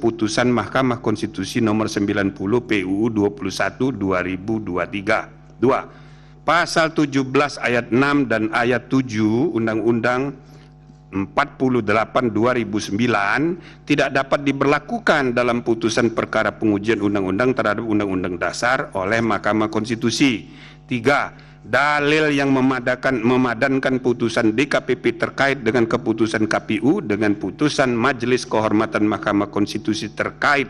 putusan Mahkamah Konstitusi nomor 90 PUU 21 2023. 2. Pasal 17 ayat 6 dan ayat 7 Undang-Undang 48 2009 tidak dapat diberlakukan dalam putusan perkara pengujian undang-undang terhadap Undang-Undang Dasar oleh Mahkamah Konstitusi. 3. Dalil yang memadankan putusan DKPP terkait dengan keputusan KPU dengan putusan Majelis Kehormatan Mahkamah Konstitusi terkait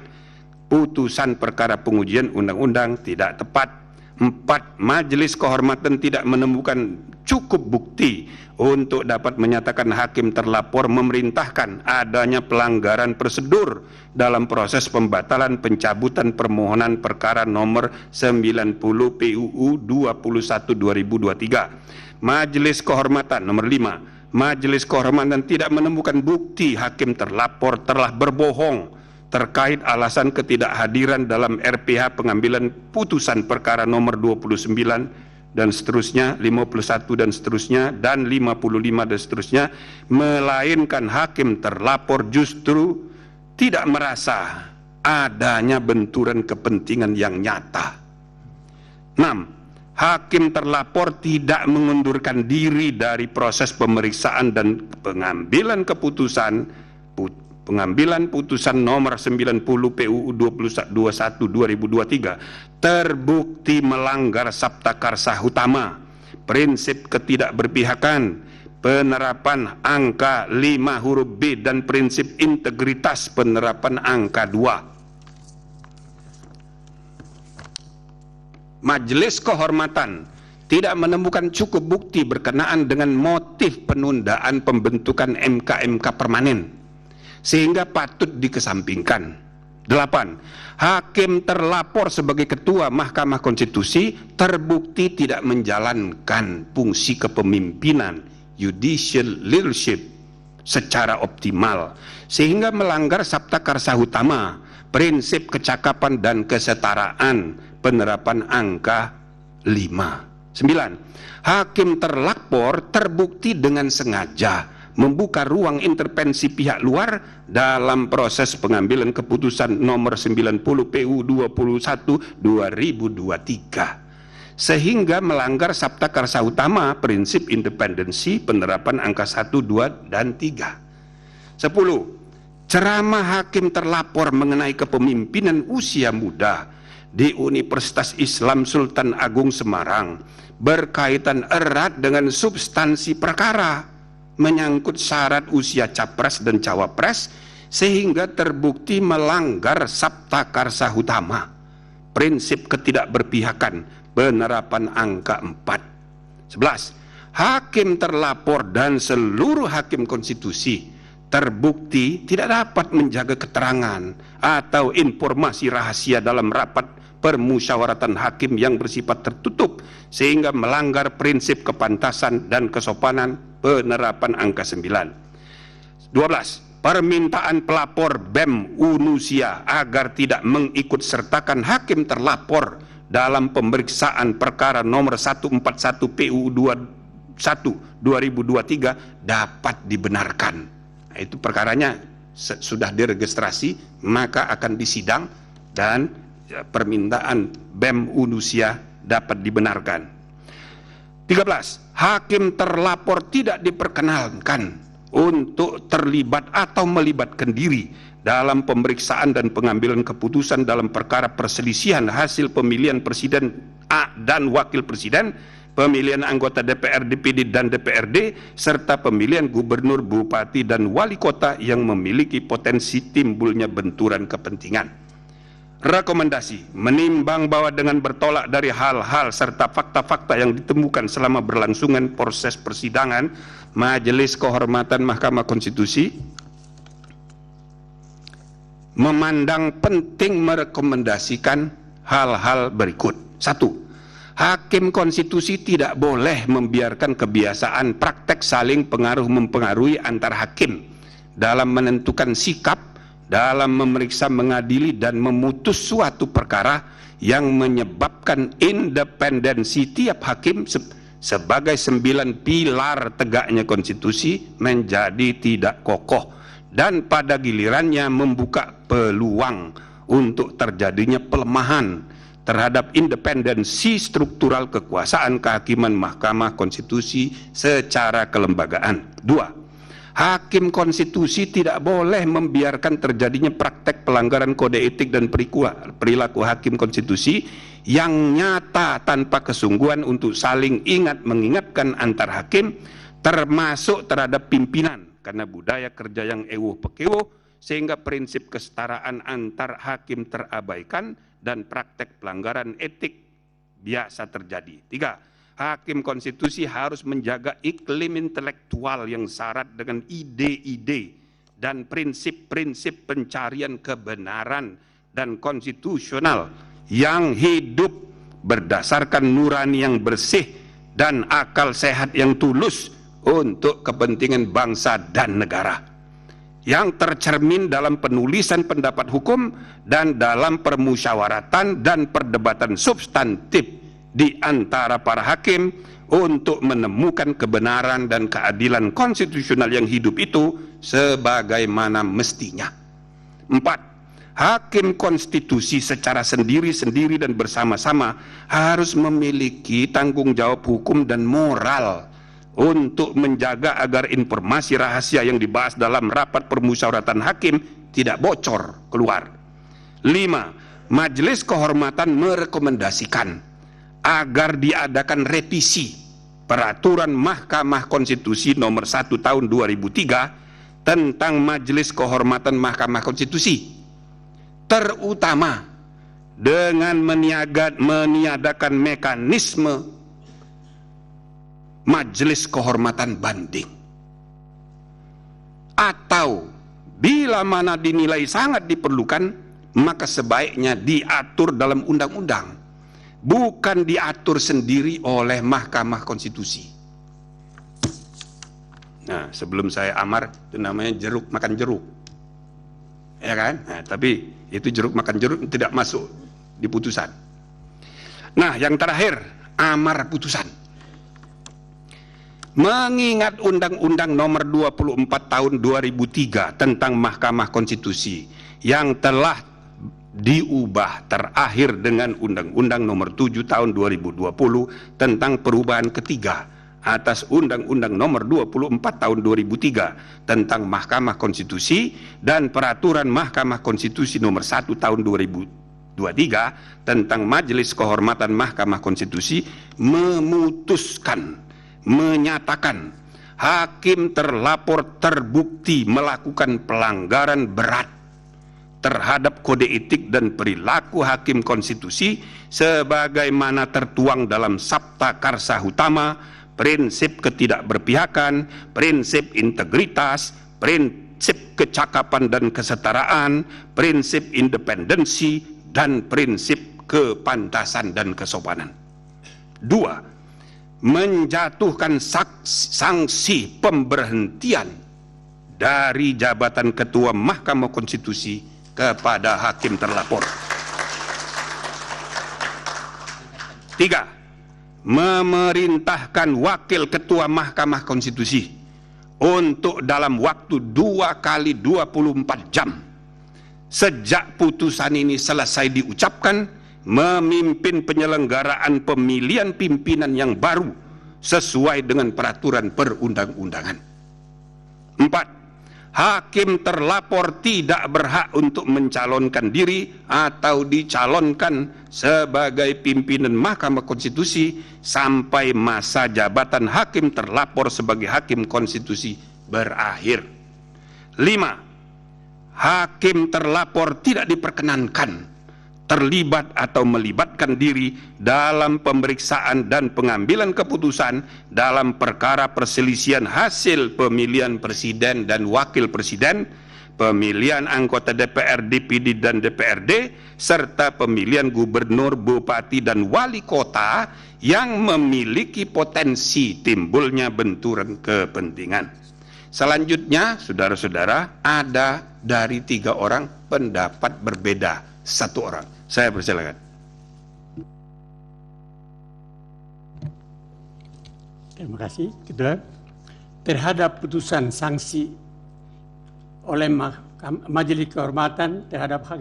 putusan perkara pengujian undang-undang tidak tepat. 4. Majelis Kehormatan tidak menemukan cukup bukti untuk dapat menyatakan hakim terlapor memerintahkan adanya pelanggaran prosedur dalam proses pembatalan pencabutan permohonan perkara nomor 90 PUU 21 2023. Majelis Kehormatan nomor 5. Majelis Kehormatan tidak menemukan bukti hakim terlapor telah berbohong terkait alasan ketidakhadiran dalam RPH pengambilan putusan perkara nomor 29 dan seterusnya, 51 dan seterusnya, dan 55 dan seterusnya, melainkan hakim terlapor justru tidak merasa adanya benturan kepentingan yang nyata. 6. Hakim terlapor tidak mengundurkan diri dari proses pemeriksaan dan pengambilan putusan nomor 90 PUU 21 2023 terbukti melanggar Sabta Karsa Utama, prinsip ketidakberpihakan, penerapan angka 5 huruf B dan prinsip integritas penerapan angka 2. Majelis Kehormatan tidak menemukan cukup bukti berkenaan dengan motif penundaan pembentukan MK permanen sehingga patut dikesampingkan. 8. Hakim terlapor sebagai ketua Mahkamah Konstitusi terbukti tidak menjalankan fungsi kepemimpinan judicial leadership secara optimal sehingga melanggar Sabta Karsa Utama, prinsip kecakapan dan kesetaraan, penerapan angka 5. 9. Hakim terlapor terbukti dengan sengaja membuka ruang intervensi pihak luar dalam proses pengambilan keputusan nomor 90 PU 21 2023 sehingga melanggar Sabta Karsa Utama, prinsip independensi, penerapan angka 1, 2, dan 3. 10. Ceramah hakim terlapor mengenai kepemimpinan usia muda di Universitas Islam Sultan Agung Semarang berkaitan erat dengan substansi perkara menyangkut syarat usia capres dan cawapres sehingga terbukti melanggar Sabta Karsa Utama, prinsip ketidakberpihakan, penerapan angka 4. 11. Hakim terlapor dan seluruh hakim konstitusi terbukti tidak dapat menjaga keterangan atau informasi rahasia dalam rapat permusyawaratan hakim yang bersifat tertutup sehingga melanggar prinsip kepantasan dan kesopanan, penerapan angka 9. 12. Permintaan pelapor BEM Unusia agar tidak mengikut sertakan hakim terlapor dalam pemeriksaan perkara nomor 141 PUU 21 2023 dapat dibenarkan. Nah, itu perkaranya sudah diregistrasi, maka akan disidang dan permintaan BEM Unusia dapat dibenarkan. 13. Hakim terlapor tidak diperkenankan untuk terlibat atau melibatkan diri dalam pemeriksaan dan pengambilan keputusan dalam perkara perselisihan hasil pemilihan presiden dan wakil presiden, pemilihan anggota DPR, DPD, dan DPRD, serta pemilihan gubernur, bupati, dan wali kota yang memiliki potensi timbulnya benturan kepentingan. Rekomendasi: menimbang bahwa dengan bertolak dari hal-hal serta fakta-fakta yang ditemukan selama berlangsungan proses persidangan, Majelis Kehormatan Mahkamah Konstitusi memandang penting merekomendasikan hal-hal berikut. 1. Hakim konstitusi tidak boleh membiarkan kebiasaan praktek saling pengaruh-mempengaruhi antar hakim dalam menentukan sikap, dalam memeriksa, mengadili, dan memutus suatu perkara yang menyebabkan independensi tiap hakim sebagai 9 pilar tegaknya konstitusi menjadi tidak kokoh dan pada gilirannya membuka peluang untuk terjadinya pelemahan terhadap independensi struktural kekuasaan kehakiman Mahkamah Konstitusi secara kelembagaan. 2. Hakim konstitusi tidak boleh membiarkan terjadinya praktek pelanggaran kode etik dan perilaku hakim konstitusi yang nyata tanpa kesungguhan untuk saling ingat mengingatkan antar hakim, termasuk terhadap pimpinan, karena budaya kerja yang ewuh pekewo sehingga prinsip kesetaraan antar hakim terabaikan dan praktek pelanggaran etik biasa terjadi. 3. Hakim konstitusi harus menjaga iklim intelektual yang syarat dengan ide-ide dan prinsip-prinsip pencarian kebenaran dan konstitusional yang hidup berdasarkan nurani yang bersih dan akal sehat yang tulus untuk kepentingan bangsa dan negara, yang tercermin dalam penulisan pendapat hukum dan dalam permusyawaratan dan perdebatan substantif di antara para hakim untuk menemukan kebenaran dan keadilan konstitusional yang hidup itu sebagaimana mestinya. 4. Hakim konstitusi secara sendiri-sendiri dan bersama-sama harus memiliki tanggung jawab hukum dan moral untuk menjaga agar informasi rahasia yang dibahas dalam rapat permusyawaratan hakim tidak bocor keluar. 5. Majelis Kehormatan merekomendasikan agar diadakan revisi Peraturan Mahkamah Konstitusi nomor 1 tahun 2003 tentang Majelis Kehormatan Mahkamah Konstitusi, terutama dengan meniadakan mekanisme majelis kehormatan banding, atau bila mana dinilai sangat diperlukan maka sebaiknya diatur dalam undang-undang, bukan diatur sendiri oleh Mahkamah Konstitusi. Nah, sebelum saya amar itu namanya jeruk makan jeruk, ya kan? Nah, tapi itu jeruk makan jeruk tidak masuk di putusan. Nah, yang terakhir, amar putusan. Mengingat Undang-Undang Nomor 24 Tahun 2003 tentang Mahkamah Konstitusi yang telah diubah terakhir dengan Undang-Undang Nomor 7 Tahun 2020 tentang perubahan ketiga atas Undang-Undang Nomor 24 Tahun 2003 tentang Mahkamah Konstitusi dan Peraturan Mahkamah Konstitusi Nomor 1 Tahun 2023 tentang Majelis Kehormatan Mahkamah Konstitusi, menyatakan hakim terlapor terbukti melakukan pelanggaran berat terhadap kode etik dan perilaku hakim konstitusi sebagaimana tertuang dalam Sabta Karsa Utama, prinsip ketidakberpihakan, prinsip integritas, prinsip kecakapan dan kesetaraan, prinsip independensi, dan prinsip kepantasan dan kesopanan. 2. Menjatuhkan sanksi pemberhentian dari jabatan Ketua Mahkamah Konstitusi kepada hakim terlapor. 3. Memerintahkan Wakil Ketua Mahkamah Konstitusi untuk dalam waktu 2 kali 24 jam sejak putusan ini selesai diucapkan memimpin penyelenggaraan pemilihan pimpinan yang baru sesuai dengan peraturan perundang-undangan. 4. Hakim terlapor tidak berhak untuk mencalonkan diri atau dicalonkan sebagai pimpinan Mahkamah Konstitusi sampai masa jabatan hakim terlapor sebagai hakim konstitusi berakhir. 5. Hakim terlapor tidak diperkenankan terlibat atau melibatkan diri dalam pemeriksaan dan pengambilan keputusan dalam perkara perselisihan hasil pemilihan presiden dan wakil presiden, pemilian anggota DPR, DPD dan DPRD, serta pemilihan gubernur, bupati dan wali kota yang memiliki potensi timbulnya benturan kepentingan. Selanjutnya, saudara-saudara, ada dari 3 orang pendapat berbeda 1 orang. Saya persilakan. Terima kasih. Kedua, terhadap putusan sanksi oleh Majelis Kehormatan terhadap hak